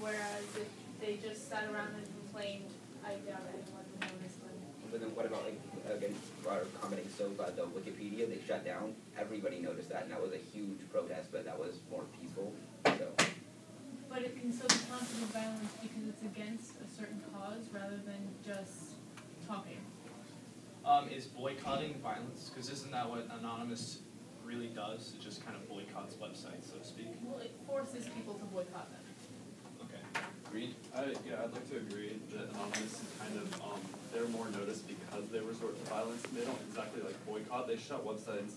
whereas if they just sat around and complained, I doubt anyone would notice them. But then what about, like, again, commenting, so the Wikipedia, they shut down, everybody noticed that, and that was a huge protest, but that was more peaceful, so. But it can still be considered violence because it's against a certain cause rather than just talking. Is boycotting violence? Because isn't that what Anonymous really does? It just kind of boycotts websites, so to speak. Well, it forces people to boycott them. Okay. Agreed. Yeah, I'd like to agree that Anonymous is kind of, they're more noticed because they resort to violence. They don't exactly like boycott. They shut websites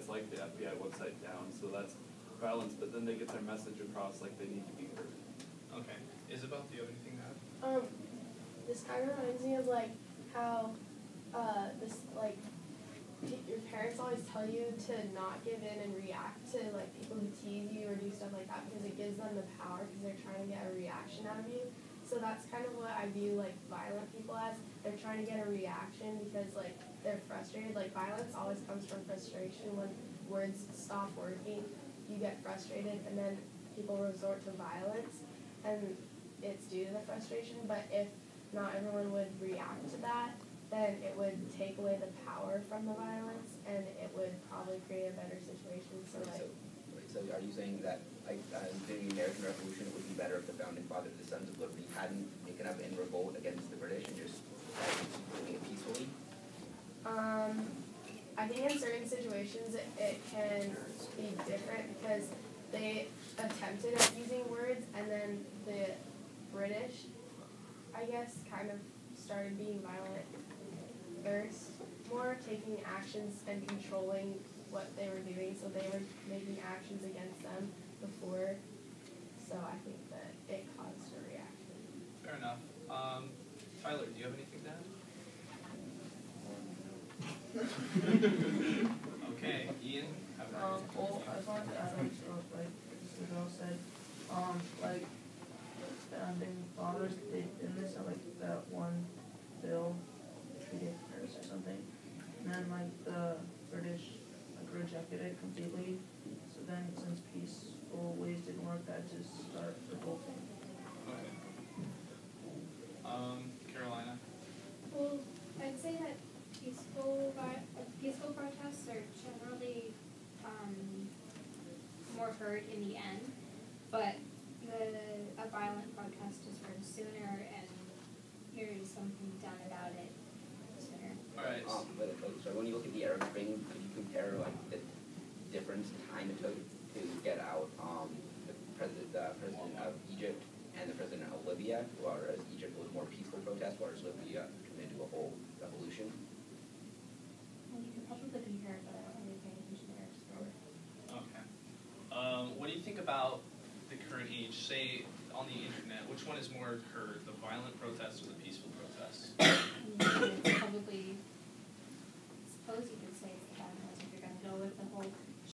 like the FBI website down, so that's violence, but then they get their message across like they need to be heard. Okay. Isabel, do you have anything to add? This kind of reminds me of like how your parents always tell you to not give in and react to like people who tease you or do stuff like that because it gives them the power because they're trying to get a reaction out of you. So that's kind of what I view like violent people as. They're trying to get a reaction because like they're frustrated. Like violence always comes from frustration. When words stop working, you get frustrated and then people resort to violence and it's due to the frustration. But if not everyone would react to that, then it would take away the power from the violence, and it would probably create a better situation. So are you saying that, like, during the American Revolution, it would be better if the Founding Fathers, the Sons of Liberty, hadn't taken up in revolt against the British and just doing it peacefully? I think in certain situations it can be different because they attempted at using words, and then the British, I guess, kind of started being violent first, more taking actions and controlling what they were doing, so they were making actions against them before, so I think that it caused a reaction. Fair enough. Tyler, do you have anything to add? Okay, Ian? Well, I just wanted to add on to like Isabel said, like the Founding Fathers, they didn't this like that one bill, treaty of Paris or something, and then like the British like rejected it completely. So then, since peaceful ways didn't work, that just start revolting. Okay. Carolina? Well, I'd say that peaceful protests are generally more heard in the end, but a violent protest is heard sooner, and here is something done about it sooner. All right. So when you look at the Arab Spring, could you compare like the difference time it took to get out the president of Egypt and the president of Libya, whereas Egypt was more peaceful protest, whereas Libya turned into a whole revolution? Well, you can probably compare, but I don't really pay attention to Arab Spring. Okay. What do you think about the current age? Say, on the internet, which one is more heard, the violent protest or the peaceful protest?